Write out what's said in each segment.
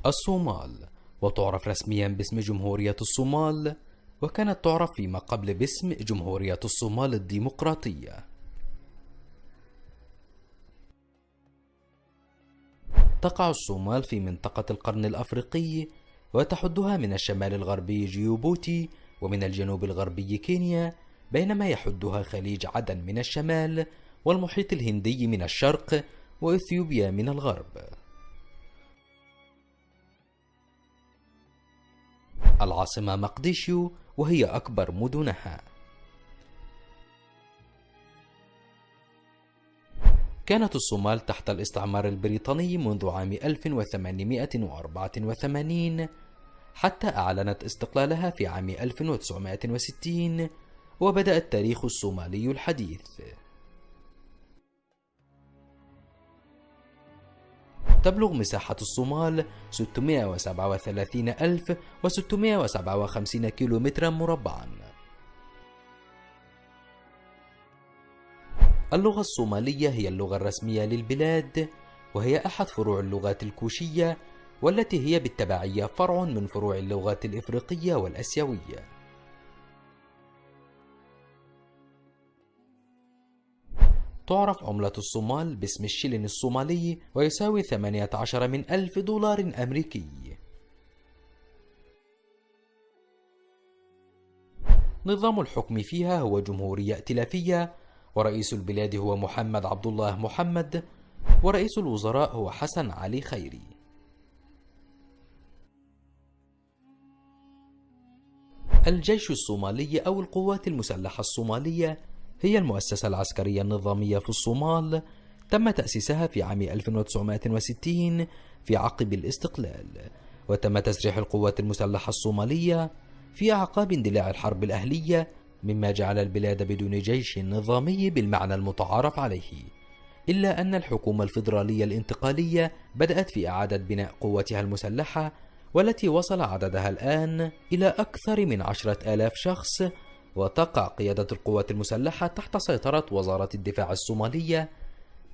الصومال، وتعرف رسميا باسم جمهورية الصومال، وكانت تعرف فيما قبل باسم جمهورية الصومال الديمقراطية. تقع الصومال في منطقة القرن الأفريقي، وتحدها من الشمال الغربي جيبوتي، ومن الجنوب الغربي كينيا، بينما يحدها خليج عدن من الشمال، والمحيط الهندي من الشرق، وإثيوبيا من الغرب. العاصمة مقديشو، وهي أكبر مدنها. كانت الصومال تحت الاستعمار البريطاني منذ عام 1884 حتى أعلنت استقلالها في عام 1960، وبدأ التاريخ الصومالي الحديث. تبلغ مساحة الصومال 637,657 كيلومترا مربعا. اللغة الصومالية هي اللغة الرسمية للبلاد، وهي أحد فروع اللغات الكوشية، والتي هي بالتبعية فرع من فروع اللغات الإفريقية والأسيوية. تعرف عملة الصومال باسم الشلن الصومالي، ويساوي 18,000 دولار أمريكي. نظام الحكم فيها هو جمهورية ائتلافية، ورئيس البلاد هو محمد عبد الله محمد، ورئيس الوزراء هو حسن علي خيري. الجيش الصومالي أو القوات المسلحة الصومالية هي المؤسسة العسكرية النظامية في الصومال، تم تأسيسها في عام 1960 في عقب الاستقلال، وتم تسريح القوات المسلحة الصومالية في أعقاب اندلاع الحرب الأهلية، مما جعل البلاد بدون جيش نظامي بالمعنى المتعارف عليه. إلا أن الحكومة الفيدرالية الانتقالية بدأت في إعادة بناء قوتها المسلحة، والتي وصل عددها الآن إلى أكثر من 10,000 شخص، وتقع قيادة القوات المسلحة تحت سيطرة وزارة الدفاع الصومالية.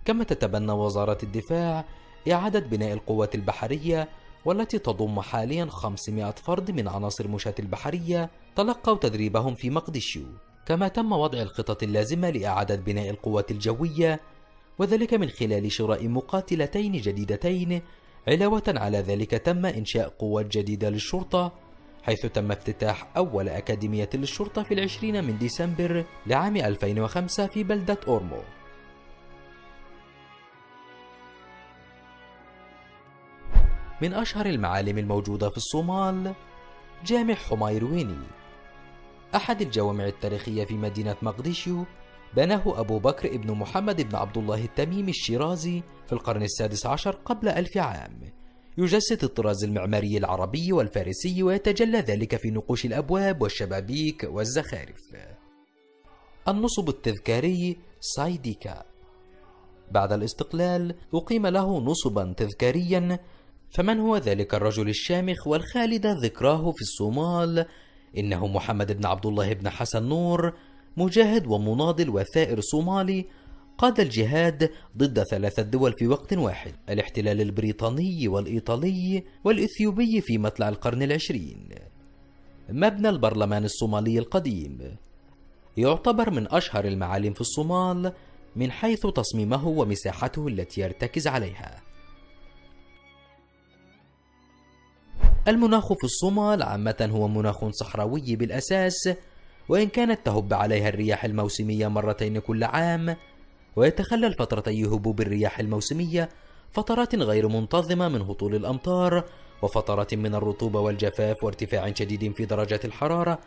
كما تتبنى وزارة الدفاع إعادة بناء القوات البحرية، والتي تضم حاليا 500 فرد من عناصر مشاة البحرية تلقوا تدريبهم في مقديشو. كما تم وضع الخطط اللازمة لإعادة بناء القوات الجوية، وذلك من خلال شراء مقاتلتين جديدتين. علاوة على ذلك تم إنشاء قوات جديدة للشرطة، حيث تم افتتاح أول أكاديمية للشرطة في 20 من ديسمبر لعام 2005 في بلدة أورمو. من أشهر المعالم الموجودة في الصومال جامع حميرويني، أحد الجوامع التاريخية في مدينة مقديشو، بناه أبو بكر ابن محمد بن عبد الله التميمي الشيرازي في القرن السادس عشر قبل 1000 عام. يجسد الطراز المعماري العربي والفارسي، ويتجلى ذلك في نقوش الأبواب والشبابيك والزخارف. النصب التذكاري سايديكا، بعد الاستقلال أقيم له نصبا تذكاريا. فمن هو ذلك الرجل الشامخ والخالد ذكراه في الصومال؟ إنه محمد بن عبد الله بن حسن نور، مجاهد ومناضل وثائر صومالي، قاد الجهاد ضد 3 دول في وقت واحد: الاحتلال البريطاني والإيطالي والإثيوبي في مطلع القرن العشرين. مبنى البرلمان الصومالي القديم يعتبر من أشهر المعالم في الصومال من حيث تصميمه ومساحته التي يرتكز عليها. المناخ في الصومال عامة هو مناخ صحراوي بالأساس، وإن كانت تهب عليها الرياح الموسمية مرتين كل عام، ويتخلل فترتي هبوب الرياح الموسمية فترات غير منتظمة من هطول الأمطار، وفترات من الرطوبة والجفاف وارتفاع شديد في درجات الحرارة،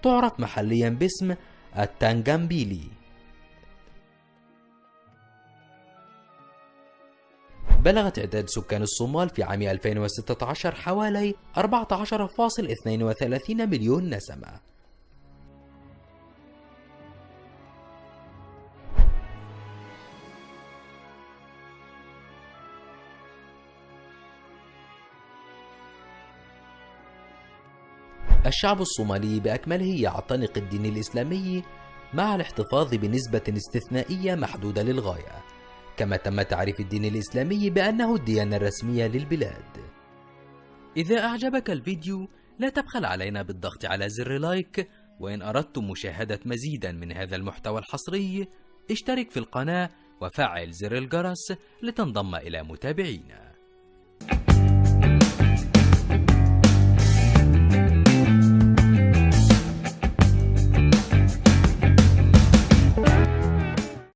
تعرف محليا باسم التانغامبيلي. بلغ تعداد سكان الصومال في عام 2016 حوالي 14.32 مليون نسمة. الشعب الصومالي بأكمله يعتنق الدين الإسلامي، مع الاحتفاظ بنسبة استثنائية محدودة للغاية. كما تم تعريف الدين الإسلامي بأنه الديانة الرسمية للبلاد. إذا أعجبك الفيديو لا تبخل علينا بالضغط على زر لايك، وإن أردتم مشاهدة مزيدا من هذا المحتوى الحصري اشترك في القناة وفعل زر الجرس لتنضم إلى متابعينا.